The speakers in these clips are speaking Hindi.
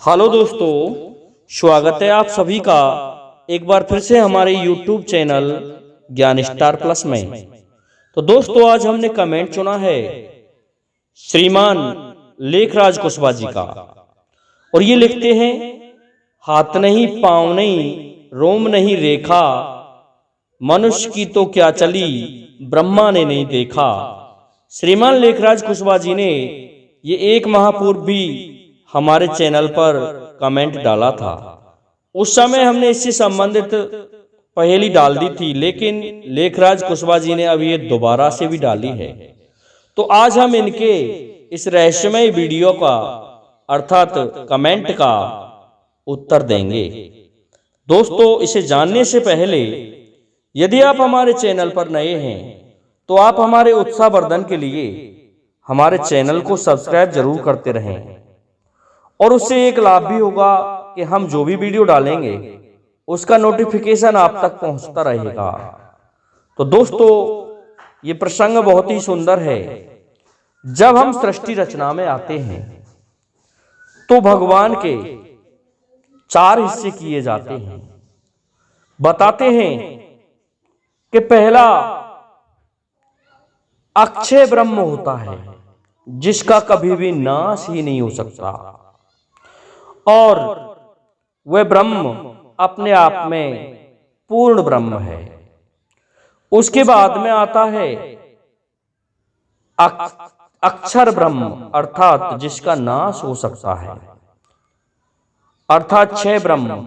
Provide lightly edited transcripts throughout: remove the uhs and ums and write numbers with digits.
हेलो दोस्तों, स्वागत है आप सभी का एक बार फिर से हमारे YouTube चैनल ज्ञान स्टार प्लस में। तो दोस्तों, आज हमने कमेंट चुना है श्रीमान लेखराज कुशवाहा जी का, और ये लिखते हैं, हाथ नहीं पांव नहीं रोम नहीं रेखा, मनुष्य की तो क्या चली ब्रह्मा ने नहीं देखा। श्रीमान लेखराज कुशवाहा जी ने ये एक माह पूर्व भी हमारे चैनल पर कमेंट डाला था। उस समय हमने इससे संबंधित पहेली डाल दी थी, लेकिन लेखराज कुशवाहा जी ने अभी ये दोबारा से भी डाली है। तो आज हम इनके इस रहस्यमय वीडियो का अर्थात कमेंट का उत्तर देंगे। दोस्तों, इसे जानने से पहले यदि आप हमारे चैनल पर नए हैं तो आप हमारे उत्साहवर्धन के लिए हमारे चैनल को सब्सक्राइब जरूर करते रहें, और उससे एक लाभ भी होगा कि हम जो भी वीडियो डालेंगे उसका नोटिफिकेशन आप तक पहुंचता रहेगा। तो दोस्तों, ये प्रसंग बहुत ही सुंदर है। जब हम सृष्टि रचना में आते हैं तो भगवान के 4 हिस्से किए जाते हैं। बताते हैं कि पहला अक्षय ब्रह्म होता है, जिसका कभी भी नाश ही नहीं हो सकता, और वह ब्रह्म अपने आप में पूर्ण ब्रह्म है। उसके बाद में आता है अक्षर ब्रह्म, अर्थात जिसका नाश हो सकता है, अर्थात क्षय ब्रह्म।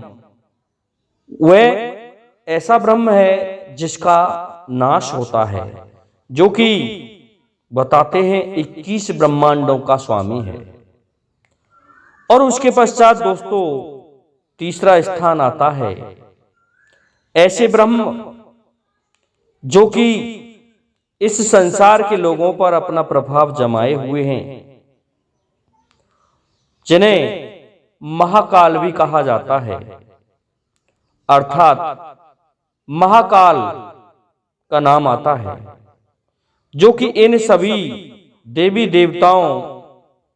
वह ऐसा ब्रह्म है जिसका नाश होता है, जो कि बताते हैं 21 ब्रह्मांडों का स्वामी है। और उसके पश्चात दोस्तों, तीसरा स्थान आता है ऐसे ब्रह्म जो कि इस संसार के लोगों पर अपना प्रभाव जमाए हुए हैं, जिन्हें महाकाल भी कहा जाता है। अर्थात महाकाल का नाम आता है, जो कि इन सभी देवी देवताओं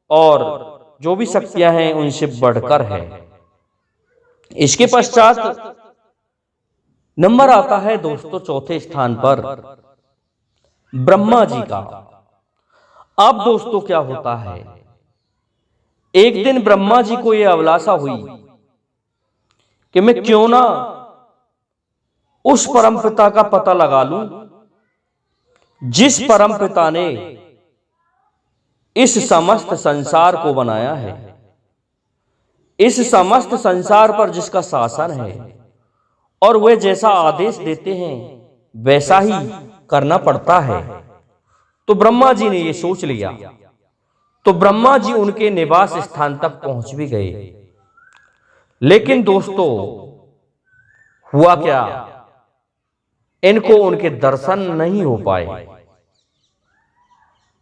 और जो भी शक्तियां हैं उनसे बढ़कर है। इसके पश्चात नंबर आता है दोस्तों चौथे स्थान पर ब्रह्मा जी का। अब दोस्तों क्या होता है, एक दिन ब्रह्मा जी को यह अभिलाषा हुई कि मैं क्यों ना उस परमपिता का पता लगा लूं जिस परमपिता ने इस समस्त संसार को बनाया है, इस समस्त संसार पर जिसका शासन है, और वे जैसा आदेश देते हैं वैसा ही करना पड़ता है। तो ब्रह्मा जी ने ये सोच लिया। तो ब्रह्मा जी उनके निवास स्थान तक पहुंच भी गए। लेकिन दोस्तों, हुआ क्या, इनको उनके दर्शन नहीं हो पाए।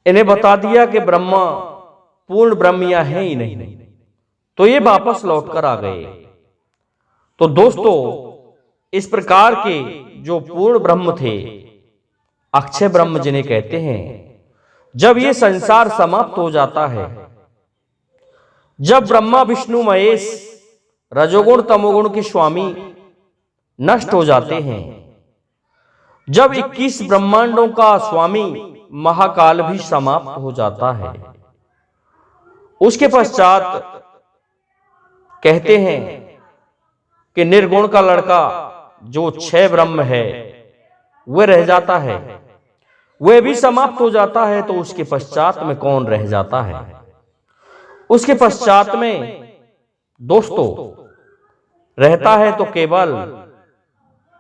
इन्हें बता दिया कि ब्रह्मा पूर्ण ब्रह्मिया है ही नहीं, तो ये वापस लौटकर आ गए। तो दोस्तों, इस प्रकार के जो पूर्ण ब्रह्म थे, अक्षय ब्रह्म जिन्हें कहते हैं, जब ये संसार समाप्त हो जाता है, जब ब्रह्मा विष्णु महेश रजोगुण तमोगुण के स्वामी नष्ट हो जाते हैं, जब 21 ब्रह्मांडों का स्वामी महाकाल भी समाप्त हो जाता है, उसके पश्चात कहते हैं कि निर्गुण का लड़का जो 6 ब्रह्म है वह रह जाता है, वह भी समाप्त हो जाता है। तो उसके पश्चात में कौन रह जाता है? उसके पश्चात में दोस्तों रहता है तो केवल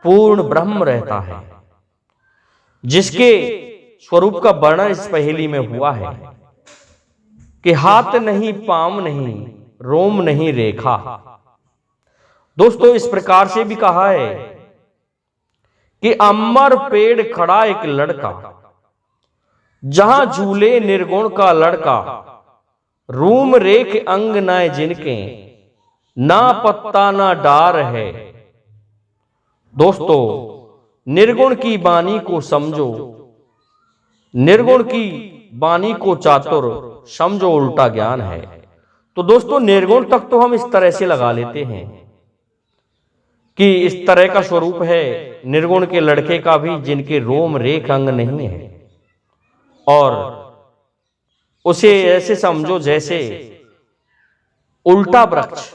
पूर्ण ब्रह्म रहता है, जिसके स्वरूप का वर्णन इस पहेली में हुआ है कि हाथ नहीं पांव नहीं रोम नहीं रेखा। दोस्तों, इस प्रकार से भी कहा है कि अमर पेड़ खड़ा एक लड़का, जहां झूले निर्गुण का लड़का, रूम रेख अंग न जिनके, ना पत्ता ना डार है। दोस्तों, निर्गुण की वाणी को समझो, निर्गुण की वाणी को चातुर समझो, उल्टा ज्ञान है। तो दोस्तों निर्गुण तक तो हम इस तरह से लगा लेते हैं कि इस तरह का स्वरूप है निर्गुण के लड़के का भी जिनके रोम रेख अंग नहीं है, और उसे ऐसे समझो जैसे उल्टा वृक्ष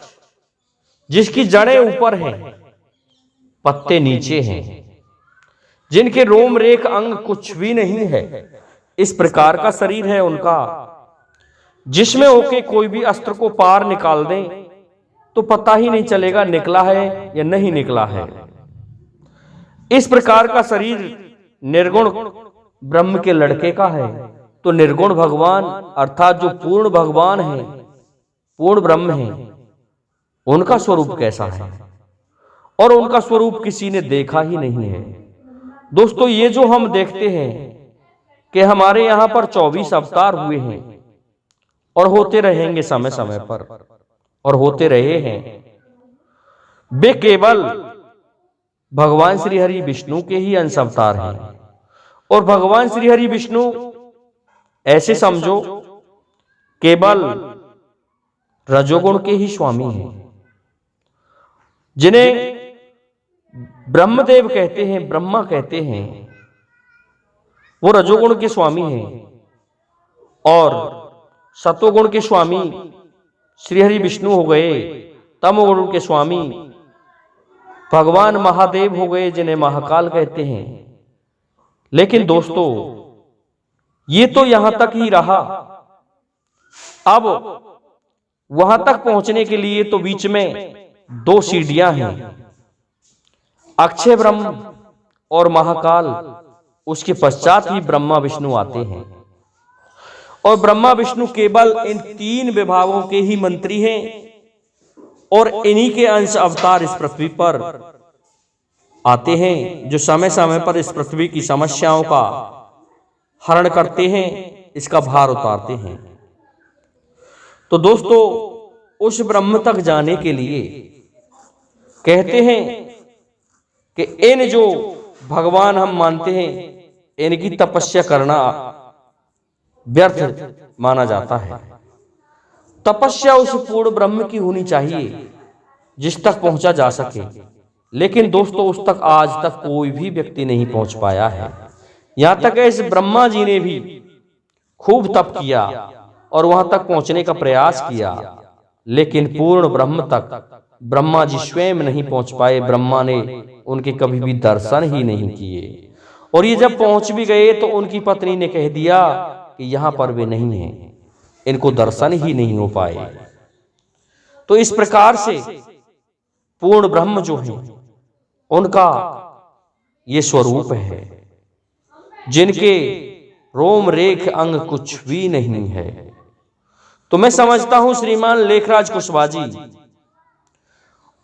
जिसकी जड़ें ऊपर हैं, पत्ते नीचे हैं, जिनके रोम रेख अंग कुछ भी नहीं है, इस प्रकार का शरीर है उनका, जिसमें होके कोई भी अस्त्र को पार निकाल दें तो पता ही नहीं चलेगा निकला है या नहीं निकला है। इस प्रकार का शरीर निर्गुण ब्रह्म के लड़के का है। तो निर्गुण भगवान अर्थात जो पूर्ण भगवान है, पूर्ण ब्रह्म है, उनका स्वरूप कैसा है, और उनका स्वरूप किसी ने देखा ही नहीं है। दोस्तों ये जो हम देखते हैं कि हमारे यहां पर 24 अवतार हुए हैं और होते रहेंगे समय समय पर, और होते रहे हैं, वे केवल भगवान श्री हरि विष्णु के ही अंश अवतार हैं। और भगवान श्री हरि विष्णु ऐसे समझो केवल रजोगुण के ही स्वामी हैं, जिन्हें ब्रह्मदेव कहते हैं, ब्रह्मा कहते हैं, वो रजोगुण के स्वामी हैं। और सतोगुण के स्वामी श्रीहरि विष्णु हो गए, तमोगुण के स्वामी भगवान महादेव हो गए, जिन्हें महाकाल कहते हैं। लेकिन दोस्तों ये तो यहां तक ही रहा। अब वहां तक पहुंचने के लिए तो बीच में 2 सीढ़ियां हैं, अक्षय ब्रह्म और महाकाल। उसके पश्चात ही ब्रह्मा विष्णु आते हैं, और ब्रह्मा विष्णु केवल इन 3 विभागों के ही मंत्री हैं, और इन्हीं के अंश अवतार इस पृथ्वी पर आते हैं, जो समय समय पर इस पृथ्वी की समस्याओं का हरण करते हैं, इसका भार उतारते हैं। तो दोस्तों उस ब्रह्म तक जाने के लिए कहते हैं कि इन जो भगवान हम मानते हैं, इनकी तपस्या करना व्यर्थ माना जाता है। तपस्या उस पूर्ण ब्रह्म की होनी चाहिए जिस तक पहुंचा जा सके। लेकिन दोस्तों उस तक आज तक कोई भी व्यक्ति नहीं पहुंच पाया है। यहां तक इस ब्रह्मा जी ने भी खूब तप किया और वहां तक पहुंचने का प्रयास किया, लेकिन पूर्ण ब्रह्म तक ब्रह्मा जी स्वयं नहीं पहुंच पाए। ब्रह्मा ने उनके कभी भी दर्शन ही नहीं किए, और ये जब पहुंच भी गए तो उनकी पत्नी ने कह दिया कि यहां पर वे नहीं हैं, इनको दर्शन ही नहीं हो पाए। तो इस प्रकार से पूर्ण ब्रह्म जो है उनका ये स्वरूप है, जिनके रोम रेख अंग कुछ भी नहीं है। तो मैं समझता हूं श्रीमान लेखराज कुशवाहा जी,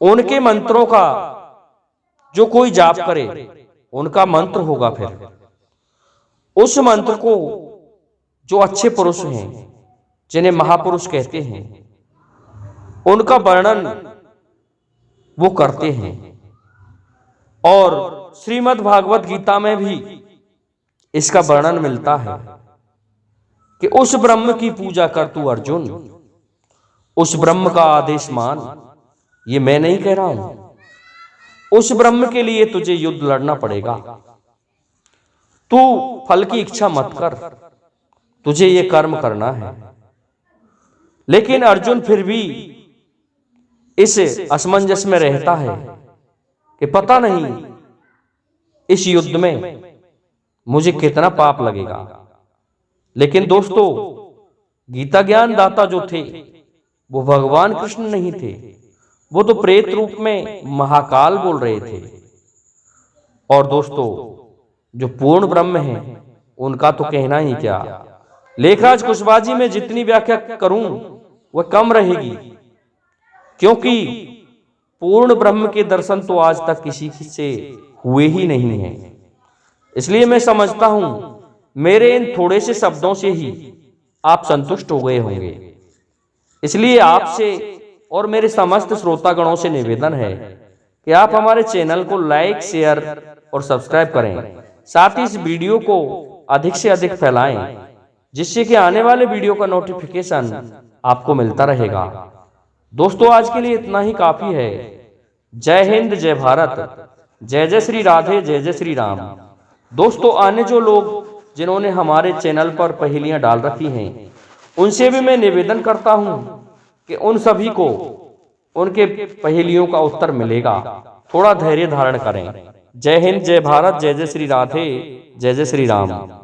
उनके मंत्रों का जो कोई जाप करे उनका मंत्र होगा। फिर उस मंत्र को जो अच्छे पुरुष हैं, जिन्हें महापुरुष कहते हैं, उनका वर्णन वो करते हैं। और श्रीमद् भागवत गीता में भी इसका वर्णन मिलता है कि उस ब्रह्म की पूजा कर तू अर्जुन, उस ब्रह्म का आदेश मान। ये मैं नहीं कह रहा हूं, उस ब्रह्म के लिए तुझे युद्ध लड़ना पड़ेगा। तू फल की इच्छा मत कर, तुझे ये कर्म करना है। लेकिन अर्जुन फिर भी इस असमंजस में रहता है कि पता नहीं इस युद्ध में मुझे कितना पाप लगेगा। लेकिन दोस्तों गीता ज्ञान दाता जो थे वो भगवान कृष्ण नहीं थे, वो तो प्रेत रूप में महाकाल बोल रहे थे। और दोस्तों जो पूर्ण ब्रह्म है उनका तो कहना ही क्या। लेखराज कुशवाहा जी में जितनी व्याख्या करूं वह कम रहेगी, क्योंकि पूर्ण ब्रह्म के दर्शन तो आज तक किसी से हुए ही नहीं हैं। इसलिए मैं समझता हूं मेरे इन थोड़े से शब्दों से ही आप संतुष्ट हो गए होंगे। इसलिए आपसे और मेरे समस्त श्रोतागणों से निवेदन है कि आप हमारे चैनल को लाइक, शेयर और सब्सक्राइब करें। साथ ही इस वीडियो को अधिक से अधिक फैलाएं, जिससे कि आने वाले वीडियो का नोटिफिकेशन आपको मिलता रहेगा। दोस्तों आज के लिए इतना ही काफी है। जय हिंद, जय भारत, जय जय श्री राधे, जय जय श्री राम। दोस्तों आने जो लोग जिन्होंने हमारे चैनल पर पहेलियां डाल रखी हैं, उनसे भी मैं निवेदन करता हूं कि उन सभी को उनके पहेलियों का उत्तर मिलेगा। थोड़ा धैर्य धारण करें। जय हिंद, जय भारत, जय जय श्री राधे, जय जय श्री राम।